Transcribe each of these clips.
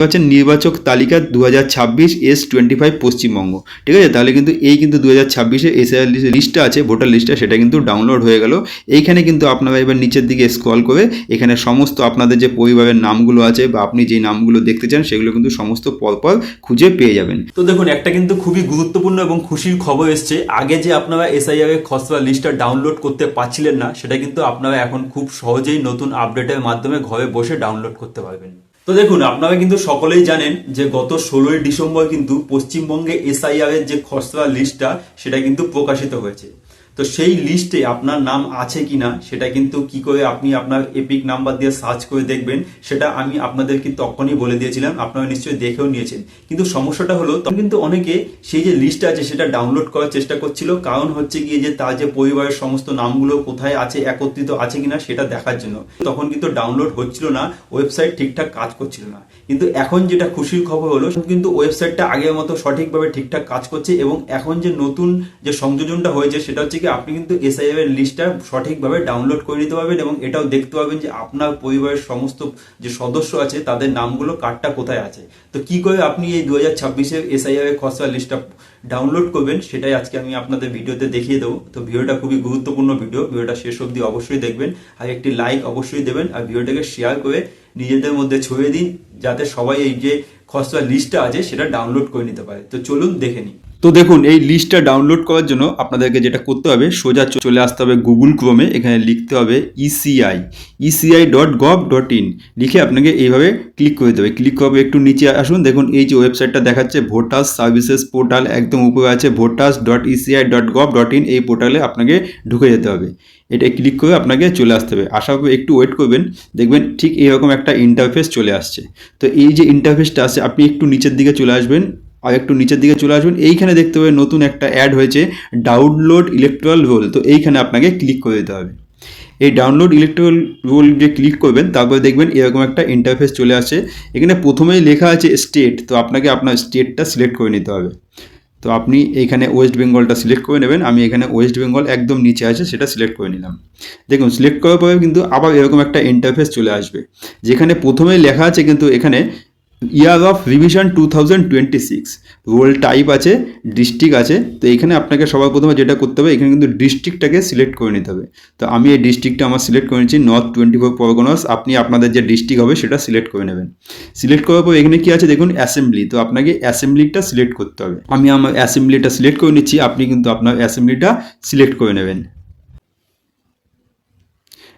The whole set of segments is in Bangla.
পাচ্ছেন নির্বাচক তালিকা 2026 S25 পশ্চিমবঙ্গ। ঠিক আছে, তাহলে কিন্তু এই কিন্তু 2026 এসআইআর লিস্টটা আছে, ভোটার লিস্টটা, সেটা কিন্তু ডাউনলোড হয়ে গেল। এইখানে কিন্তু আপনারা এবার নিচের দিকে স্ক্রল করে এখানে সমস্ত আপনাদের যে পরিবারের নামগুলো আছে বা আপনি যে নামগুলো দেখতে চান সেগুলো কিন্তু সমস্ত পরপর খুঁজে পেয়ে যাবেন। তো দেখুন, একটা কিন্তু খুবই গুরুত্বপূর্ণ এবং খুশির খবর এসছে। আগে যে আপনারা এসআইআর এর খসড়া লিস্টটা ডাউনলোড করতে পারছিলেন না, সেটা কিন্তু আপনারা এখন খুব সহজেই নতুন আপডেটের মাধ্যমে ঘরে বসে ডাউনলোড করতে পারবেন। তো দেখুন, আপনারা কিন্তু সকলেই জানেন যে গত 16ই ডিসেম্বর কিন্তু পশ্চিমবঙ্গে এসআইআর এর যে খসড়া লিস্টটা সেটা কিন্তু প্রকাশিত হয়েছে। তো সেই লিস্টে আপনার নাম আছে কিনা সেটা কিন্তু কি করে আপনি আপনার এপিক নাম্বার দিয়ে সার্চ করে দেখবেন, সেটা আমি আপনাদেরকে তখনই বলে দিয়েছিলাম, আপনারা নিশ্চয়ই দেখেও নিয়েছেন। কিন্তু সমস্যাটা হলো, তখন কিন্তু অনেকে সেই যে লিস্ট আছে সেটা ডাউনলোড করার চেষ্টা করছিল, কারণ হচ্ছে গিয়ে যে তার যে পরিবারের সমস্ত নামগুলো কোথায় আছে, একত্রিত আছে কিনা সেটা দেখার জন্য। তখন কিন্তু ডাউনলোড হচ্ছিল না, ওয়েবসাইট ঠিকঠাক কাজ করছিল না। কিন্তু এখন যেটা খুশির খবর হলো, কিন্তু ওয়েবসাইটটা আগের মতো সঠিকভাবে ঠিকঠাক কাজ করছে এবং এখন যে নতুন যে সংযোজনটা হয়েছে সেটা হচ্ছে কি আপনি কিন্তু এসআইআর এর লিস্টটা সঠিকভাবে ডাউনলোড করে নিতে পারবেন এবং এটাও দেখতে পাবেন যে আপনার পরিবারের সমস্ত যে সদস্য আছে তাদের নামগুলো কার্ডটা কোথায় আছে। তো কি করে আপনি এই 2026 এসআইআর এর খসড়া লিস্টটা ডাউনলোড করবেন সেটাই আজকে আমি আপনাদের ভিডিওতে দেখিয়ে দেবো। তো ভিডিওটা খুবই গুরুত্বপূর্ণ ভিডিওটা শেষ অবধি অবশ্যই দেখবেন আর একটি লাইক অবশ্যই দেবেন আর ভিডিওটাকে শেয়ার করে নিজেদের মধ্যে ছড়িয়ে দিন, যাতে সবাই এই যে খসড়া লিস্টটা আছে সেটা ডাউনলোড করে নিতে পারে। তো চলুন দেখে নিই। তো দেখুন, এই লিস্টটা ডাউনলোড করার জন্য আপনাদেরকে যেটা করতে হবে, সোজা চলে আসতে হবে গুগল ক্রোমে, এখানে লিখতে হবে eci.gov.in লিখে আপনাকে এইভাবে ক্লিক করে দেবে। ক্লিক করবে, একটু নিচে আসুন, দেখুন এই যে ওয়েবসাইটটা দেখাচ্ছে ভোটার্স সার্ভিসেস পোর্টাল, একদম উপরে আছে voters.eci.gov.in, এই পোর্টালে আপনাকে ঢুকে যেতে হবে। এটা ক্লিক করে আপনাকে চলে আসতে হবে। আসার পর একটু ওয়েট করবেন, দেখবেন ঠিক এরকম একটা ইন্টারফেস চলে আসছে। তো এই যে ইন্টারফেসটা আছে, আপনি একটু নিচের দিকে চলে আসবেন, আর একটু নিচের দিকে চলে আসবেন, এইখানে দেখতে পাবেন নতুন একটা অ্যাড হয়েছে ডাউনলোড ইলেকট্রাল রোল। তো এইখানে আপনাকে ক্লিক করে দিতে হবে। এই ডাউনলোড ইলেকট্রাল রোল যে ক্লিক করবেন, তারপরে দেখবেন এরকম একটা ইন্টারফেস চলে আসে। এখানে প্রথমেই লেখা আছে স্টেট, তো আপনাকে আপনার স্টেটটা সিলেক্ট করে নিতে হবে। তো আপনি এইখানে ওয়েস্ট বেঙ্গলটা সিলেক্ট করে নেবেন। আমি এখানে ওয়েস্ট বেঙ্গল একদম নিচে আছে সেটা সিলেক্ট করে নিলাম। দেখুন, সিলেক্ট করার পরে কিন্তু আবার এরকম একটা ইন্টারফেস চলে আসবে, যেখানে প্রথমেই লেখা আছে কিন্তু এখানে year of revision 2026, role type আছে, ডিস্ট্রিক্ট আছে। তো এখানে আপনাকে সবার প্রথমে যেটা করতে হবে, এখানে কিন্তু ডিস্ট্রিক্টটাকে সিলেক্ট করে নিতে হবে। তো আমি এই ডিস্ট্রিক্টটা আমার সিলেক্ট করে নিচ্ছি, নর্থ 24 পরগনাস। আপনি আপনাদের যে ডিস্ট্রিক্ট হবে সেটা সিলেক্ট করে নেবেন। সিলেক্ট করার পর এখানে কি আছে দেখুন, অ্যাসেম্বলি। তো আপনাকে অ্যাসেম্বলিটা সিলেক্ট করতে হবে। আমি আমার অ্যাসেম্বলিটা সিলেক্ট করে নিচ্ছি, আপনি কিন্তু আপনার অ্যাসেম্বলিটা সিলেক্ট করে নেবেন।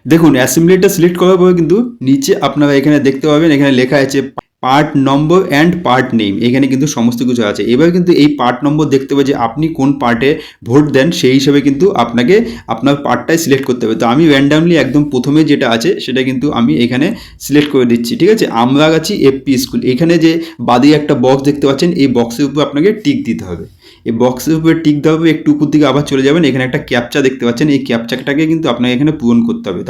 দেখুন, অ্যাসেম্বলিটা সিলেক্ট করার পরে কিন্তু নিচে আপনারা এখানে দেখতে পাবেন, এখানে লেখা আছে part number and part name. এখানে কিন্তু সমস্ত কিছু আছে। এবার কিন্তু এই পার্ট নম্বর দেখতে হবে যে আপনি কোন পার্টে ভোট দেন, সেই হিসাবে কিন্তু আপনাকে আপনার পার্টটাই সিলেক্ট করতে হবে। তো আমি র্যান্ডামলি একদম প্রথমে যেটা আছে সেটা কিন্তু আমি এখানে সিলেক্ট করে দিচ্ছি। ঠিক আছে, আমরা গাছি এফপি স্কুল। এখানে যে বাদে একটা বক্স দেখতে পাচ্ছেন, এই বক্সের উপর আপনাকে টিক দিতে হবে। এই বক্সের উপরে টিক দেওয়ার পর একটু উপর দিকে আবার চলে যাবেন, এখানে একটা ক্যাপচা দেখতে পাচ্ছেন, এই ক্যাপচাটাকে কিন্তু আপনাকে এখানে পূরণ করতে হবে।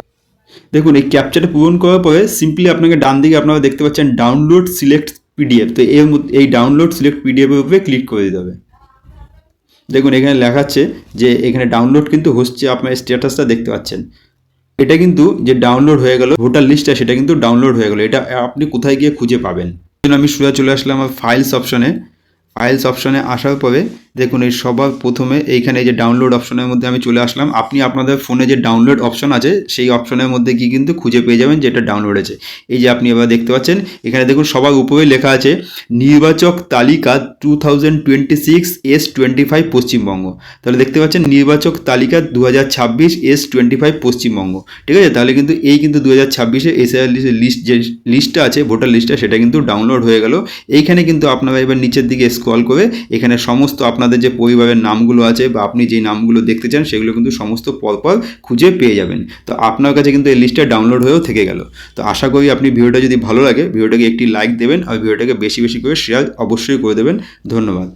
দেখুন, এই ক্যাপচাটা পূরণ করার পরে সিম্পলি আপনাকে ডান দিকে আপনারা দেখতে পাচ্ছেন ডাউনলোড সিলেক্ট পিডিএফ। তো এই ডাউনলোড সিলেক্ট পিডিএফের উপরে ক্লিক করে দিতে হবে। দেখুন, এখানে লেখাচ্ছে যে এখানে ডাউনলোড কিন্তু হচ্ছে, আপনার স্ট্যাটাসটা দেখতে পাচ্ছেন। এটা কিন্তু যে ডাউনলোড হয়ে গেল ভোটার লিস্টটা, সেটা কিন্তু ডাউনলোড হয়ে গেল। এটা আপনি কোথায় গিয়ে খুঁজে পাবেন? আমি সোজা চলে আসলাম আমার ফাইলস অপশনে। ফাইলস অপশনে আসার পরে দেখুন, এই সবার প্রথমে এইখানে যে ডাউনলোড অপশনের মধ্যে আমি চলে আসলাম। আপনি আপনাদের ফোনে যে ডাউনলোড অপশন আছে সেই অপশনের মধ্যে গিয়ে কিন্তু খুঁজে পেয়ে যাবেন যেটা ডাউনলোড আছে। এই যে আপনি এবার দেখতে পাচ্ছেন, এখানে দেখুন সবার উপরে লেখা আছে নির্বাচক তালিকা 2026 S25 পশ্চিমবঙ্গ। তাহলে দেখতে পাচ্ছেন নির্বাচক তালিকা 2026 S25 পশ্চিমবঙ্গ। ঠিক আছে, তাহলে কিন্তু এই কিন্তু 2026 এসআইআর লিস্ট যে লিস্টটা আছে, ভোটার লিস্টটা, সেটা কিন্তু ডাউনলোড হয়ে গেল। এইখানে কিন্তু আপনারা এবার নিচের দিকে স্ক্রল করে এখানে সমস্ত আপনাদের যে পরিবারের নামগুলো আছে বা আপনি যে নামগুলো দেখতে চান সেগুলো কিন্তু সমস্ত পরপর খুঁজে পেয়ে যাবেন। তো আপনার কাছে কিন্তু এই লিস্টটা ডাউনলোড হয়েও থেকে গেল। তো আশা করি আপনি ভিডিওটা যদি ভালো লাগে ভিডিওটাকে একটি লাইক দেবেন আর ভিডিওটাকে বেশি বেশি করে শেয়ার অবশ্যই করে দেবেন। ধন্যবাদ।